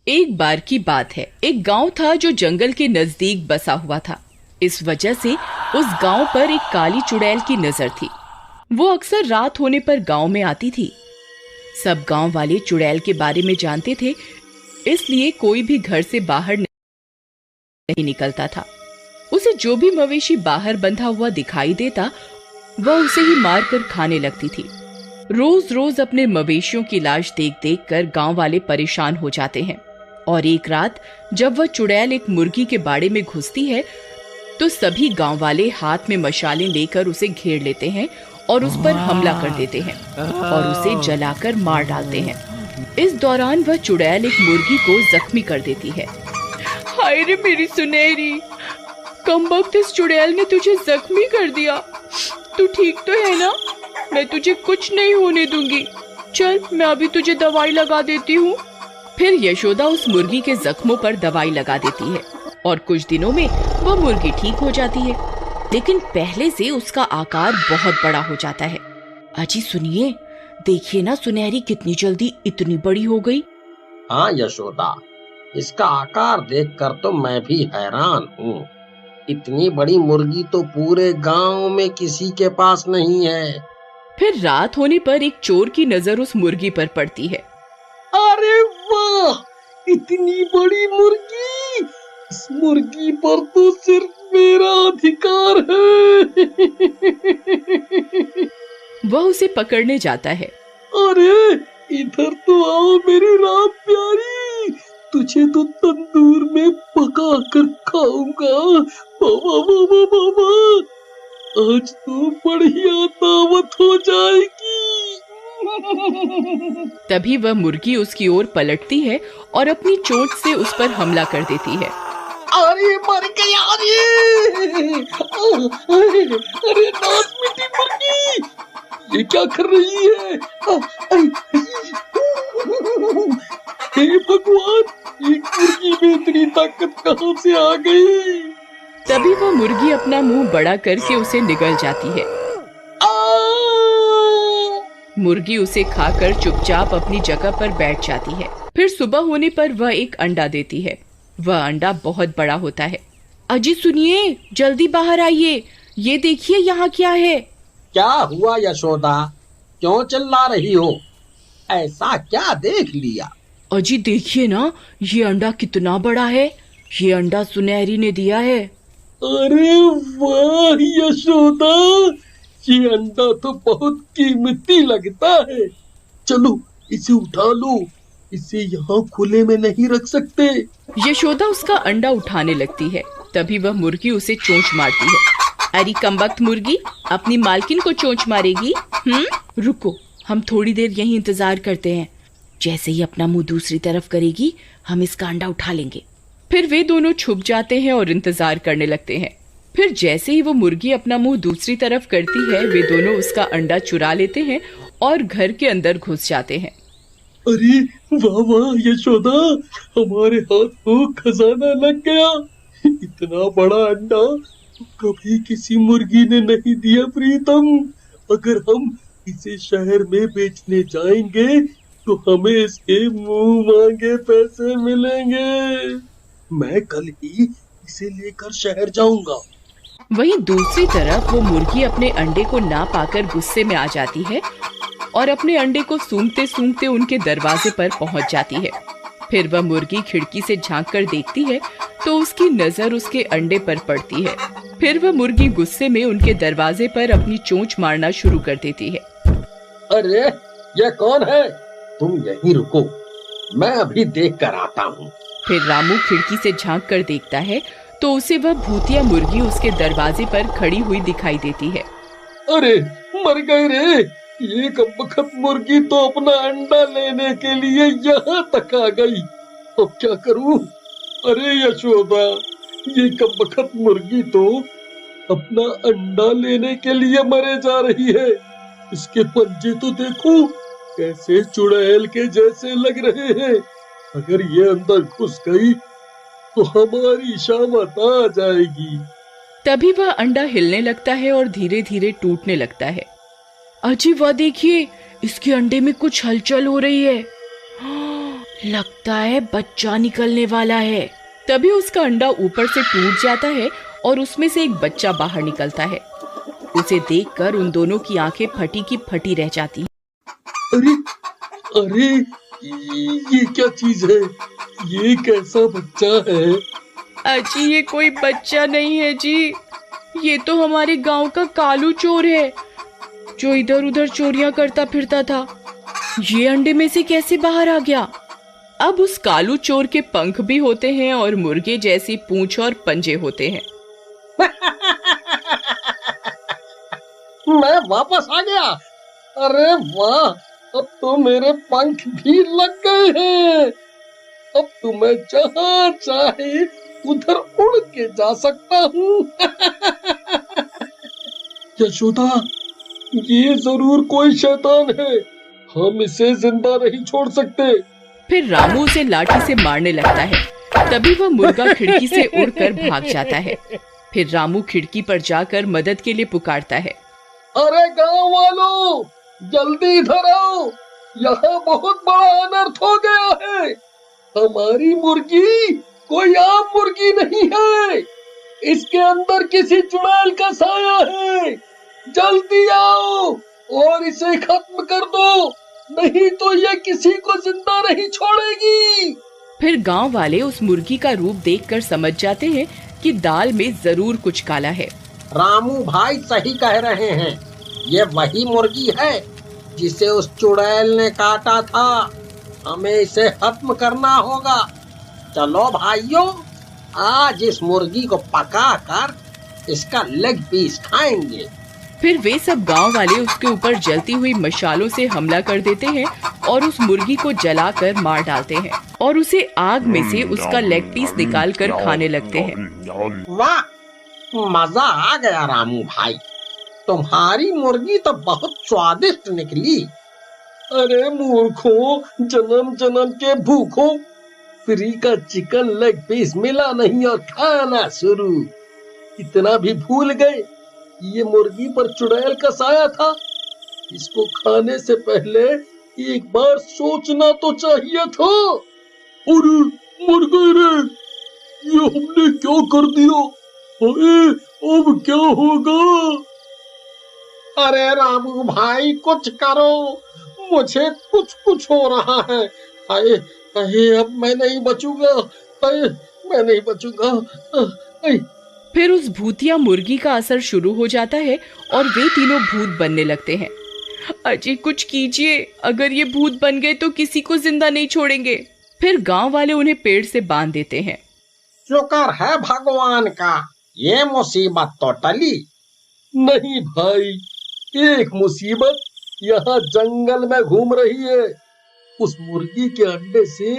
एक बार की बात है, एक गांव था जो जंगल के नजदीक बसा हुआ था। इस वजह से उस गांव पर एक काली चुड़ैल की नजर थी। वो अक्सर रात होने पर गांव में आती थी। सब गांव वाले चुड़ैल के बारे में जानते थे, इसलिए कोई भी घर से बाहर नहीं निकलता था। उसे जो भी मवेशी बाहर बंधा हुआ दिखाई देता, वह उसे ही मार कर खाने लगती थी। रोज रोज अपने मवेशियों की लाश देख देख कर गांव वाले परेशान हो जाते हैं। और एक रात जब वह चुड़ैल एक मुर्गी के बाड़े में घुसती है, तो सभी गांव वाले हाथ में मशालें लेकर उसे घेर लेते हैं और उस पर हमला कर देते हैं और उसे जलाकर मार डालते हैं। इस दौरान वह चुड़ैल एक मुर्गी को जख्मी कर देती है। हाय रे मेरी सुनहरी, कमबख्त इस चुड़ैल ने तुझे जख्मी कर दिया। तू ठीक तो है ना? मैं तुझे कुछ नहीं होने दूंगी। चल, मैं अभी तुझे दवाई लगा देती हूँ। फिर यशोदा उस मुर्गी के जख्मों पर दवाई लगा देती है और कुछ दिनों में वह मुर्गी ठीक हो जाती है। लेकिन पहले से उसका आकार बहुत बड़ा हो जाता है। अजी सुनिए, देखिए ना सुनहरी कितनी जल्दी इतनी बड़ी हो गई। हाँ यशोदा, इसका आकार देखकर तो मैं भी हैरान हूँ। इतनी बड़ी मुर्गी तो पूरे गांव में किसी के पास नहीं है। फिर रात होने पर एक चोर की नजर उस मुर्गी पर पड़ती है। अरे वाह, इतनी बड़ी मुर्गी! इस मुर्गी पर तो सिर्फ मेरा अधिकार है। वह उसे पकड़ने जाता है। अरे इधर तो आओ मेरी राम प्यारी, तुझे तो तंदूर में पका कर खाऊंगा। बाबा बाबा बाबा, आज तो बढ़िया दावत हो जाएगी। तभी वह मुर्गी उसकी ओर पलटती है और अपनी चोंच से उस पर हमला कर देती है। अरे मर गया रे! अरे नाच मिट्टी मुर्गी, ये क्या कर रही है? हे भगवान, एक मुर्गी में इतनी ताकत कहाँ से आ गई? तभी वह मुर्गी अपना मुंह बड़ा करके उसे निगल जाती है। मुर्गी उसे खाकर चुपचाप अपनी जगह पर बैठ जाती है। फिर सुबह होने पर वह एक अंडा देती है। वह अंडा बहुत बड़ा होता है। अजी सुनिए, जल्दी बाहर आइए, ये देखिए यहाँ क्या है। क्या हुआ यशोदा, क्यों चिल्ला रही हो? ऐसा क्या देख लिया? अजी देखिए ना, ये अंडा कितना बड़ा है। ये अंडा सुनहरी ने दिया है। अरे वाह यशोदा, ये अंडा तो बहुत कीमती लगता है। चलो इसे उठा लो, इसे यहाँ खुले में नहीं रख सकते। यशोदा उसका अंडा उठाने लगती है। तभी वह मुर्गी उसे चोंच मारती है। अरे कमबख्त मुर्गी, अपनी मालकिन को चोंच मारेगी? रुको, हम थोड़ी देर यहीं इंतजार करते हैं। जैसे ही अपना मुंह दूसरी तरफ करेगी, हम इसका अंडा उठा लेंगे। फिर वे दोनों छुप जाते हैं और इंतजार करने लगते हैं। फिर जैसे ही वो मुर्गी अपना मुंह दूसरी तरफ करती है, वे दोनों उसका अंडा चुरा लेते हैं और घर के अंदर घुस जाते हैं। अरे वाह वाह यशोदा, हमारे हाथ को खजाना लग गया। इतना बड़ा अंडा तो कभी किसी मुर्गी ने नहीं दिया प्रीतम। अगर हम इसे शहर में बेचने जाएंगे तो हमें इसके मुंह मांगे पैसे मिलेंगे। मैं कल ही इसे लेकर शहर जाऊंगा। वहीं दूसरी तरफ वो मुर्गी अपने अंडे को ना पाकर गुस्से में आ जाती है और अपने अंडे को सूंघते सूंघते उनके दरवाजे पर पहुंच जाती है। फिर वह मुर्गी खिड़की से झांक कर देखती है तो उसकी नजर उसके अंडे पर पड़ती है। फिर वह मुर्गी गुस्से में उनके दरवाजे पर अपनी चोंच मारना शुरू कर देती है। अरे ये कौन है? तुम यहीं रुको, मैं अभी देख कर आता हूँ। फिर रामू खिड़की से झांक कर देखता है तो उसे वह भूतिया मुर्गी उसके दरवाजे पर खड़ी हुई दिखाई देती है। अरे मर गए रे, ये कमबख्त मुर्गी तो अपना अंडा लेने के लिए यहाँ तक आ गई। अब क्या करूँ? अरे यशोदा, ये कमबख्त मुर्गी तो अपना अंडा लेने के लिए मरे जा रही है। इसके पंजे तो देखो, कैसे चुड़ैल के जैसे लग रहे हैं। अगर ये अंदर घुस गई तो हमारी शामत आ जाएगी। तभी वह अंडा हिलने लगता है और धीरे धीरे टूटने लगता है। अजी वह देखिए, इसके अंडे में कुछ हलचल हो रही है। लगता है बच्चा निकलने वाला है। तभी उसका अंडा ऊपर से टूट जाता है और उसमें से एक बच्चा बाहर निकलता है। उसे देखकर उन दोनों की आंखें फटी की फटी रह जाती हैं। अरे अरे, ये क्या चीज है? ये कैसा बच्चा है? अजी ये कोई बच्चा नहीं है जी, ये तो हमारे गांव का कालू चोर है जो इधर उधर चोरियां करता फिरता था। ये अंडे में से कैसे बाहर आ गया? अब उस कालू चोर के पंख भी होते हैं और मुर्गे जैसी पूंछ और पंजे होते हैं। मैं वापस आ गया। अरे वाह, अब तो मेरे पंख भी लग गए हैं। अब तो मैं जहाँ चाहे उधर उड़ के जा सकता हूँ। यशोदा, ये जरूर कोई शैतान है, हम इसे जिंदा नहीं छोड़ सकते। फिर रामू उसे लाठी से मारने लगता है। तभी वह मुर्गा खिड़की से उड़कर भाग जाता है। फिर रामू खिड़की पर जाकर मदद के लिए पुकारता है। अरे गांव वालों, जल्दी इधर आओ, यहाँ बहुत बड़ा अनर्थ हो गया है। हमारी मुर्गी कोई आम मुर्गी नहीं है, इसके अंदर किसी चुड़ैल का साया है। जल्दी आओ और इसे खत्म कर दो, नहीं तो ये किसी को जिंदा नहीं छोड़ेगी। फिर गांव वाले उस मुर्गी का रूप देखकर समझ जाते हैं कि दाल में जरूर कुछ काला है। रामू भाई सही कह रहे हैं, ये वही मुर्गी है जिसे उस चुड़ैल ने काटा था। हमें इसे खत्म करना होगा। चलो भाइयों, आज इस मुर्गी को पकाकर इसका लेग पीस खाएंगे। फिर वे सब गांव वाले उसके ऊपर जलती हुई मशालों से हमला कर देते हैं और उस मुर्गी को जलाकर मार डालते हैं और उसे आग में से उसका लेग पीस निकालकर खाने लगते हैं। वाह, मजा आ गया रामू भाई, तुम्हारी मुर्गी तो बहुत स्वादिष्ट निकली। अरे मूर्खों, जन्म जन्म के भूखों, फ्री का चिकन लेग पीस मिला नहीं और खाना शुरू। इतना भी भूल गए, ये मुर्गी पर चुड़ैल का साया था। इसको खाने से पहले एक बार सोचना तो चाहिए था। अरे मर गए रे, ये हमने क्या कर दिया? अरे अब क्या होगा? अरे रामू भाई कुछ करो, मुझे कुछ कुछ हो रहा है। अरे अरे अब मैं नहीं बचूंगा, अरे मैं नहीं बचूंगा। अरे फिर उस भूतिया मुर्गी का असर शुरू हो जाता है और वे तीनों भूत बनने लगते हैं। अजय कुछ कीजिए, अगर ये भूत बन गए तो किसी को जिंदा नहीं छोड़ेंगे। फिर गांव वाले उन्हें पेड़ से बांध देते हैं। शुक्र है भगवान का, ये मुसीबत तो टली। नहीं भाई, एक मुसीबत यहाँ जंगल में घूम रही है। उस मुर्गी के अंडे से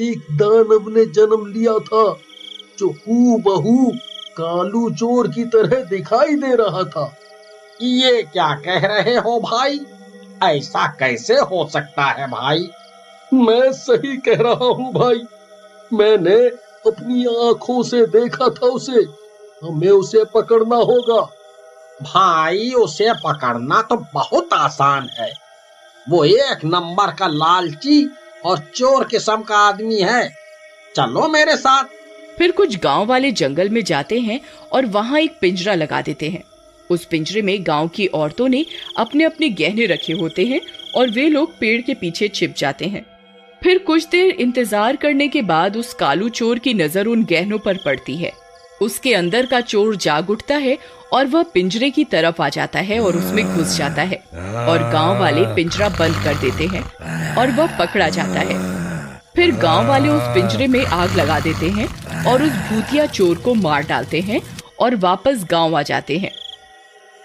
एक दानव ने जन्म लिया था जो हूबहू कालू चोर की तरह दिखाई दे रहा था। ये क्या कह रहे हो भाई? ऐसा कैसे हो सकता है भाई? मैं सही कह रहा हूँ भाई, मैंने अपनी आंखों से देखा था उसे। हमें उसे पकड़ना होगा। भाई उसे पकड़ना तो बहुत आसान है, वो एक नंबर का लालची और चोर किस्म का आदमी है। चलो मेरे साथ। फिर कुछ गांव वाले जंगल में जाते हैं और वहां एक पिंजरा लगा देते हैं। उस पिंजरे में गांव की औरतों ने अपने अपने गहने रखे होते हैं और वे लोग पेड़ के पीछे छिप जाते हैं। फिर कुछ देर इंतजार करने के बाद उस कालू चोर की नजर उन गहनों पर पड़ती है। उसके अंदर का चोर जाग उठता है और वह पिंजरे की तरफ आ जाता है और उसमें घुस जाता है और गांव वाले पिंजरा बंद कर देते हैं और वह पकड़ा जाता है। फिर गांव वाले उस पिंजरे में आग लगा देते हैं और उस भूतिया चोर को मार डालते हैं और वापस गांव आ जाते हैं।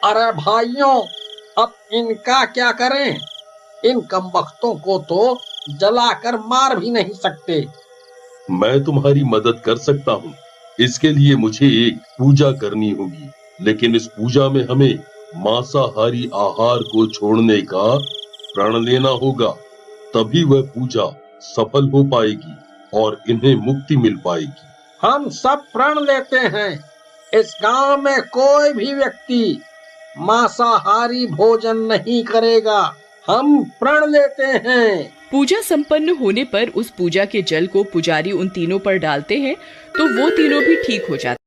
अरे भाइयों, अब इनका क्या करें? इन कमबख्तों को तो जलाकर मार भी नहीं सकते। मैं तुम्हारी मदद कर सकता हूँ। इसके लिए मुझे एक पूजा करनी होगी, लेकिन इस पूजा में हमें मांसाहारी आहार को छोड़ने का प्रण लेना होगा। तभी वह पूजा सफल हो पाएगी और इन्हें मुक्ति मिल पाएगी। हम सब प्रण लेते हैं, इस गांव में कोई भी व्यक्ति मांसाहारी भोजन नहीं करेगा। हम प्रण लेते हैं। पूजा संपन्न होने पर उस पूजा के जल को पुजारी उन तीनों पर डालते हैं तो वो तीनों भी ठीक हो जाते हैं।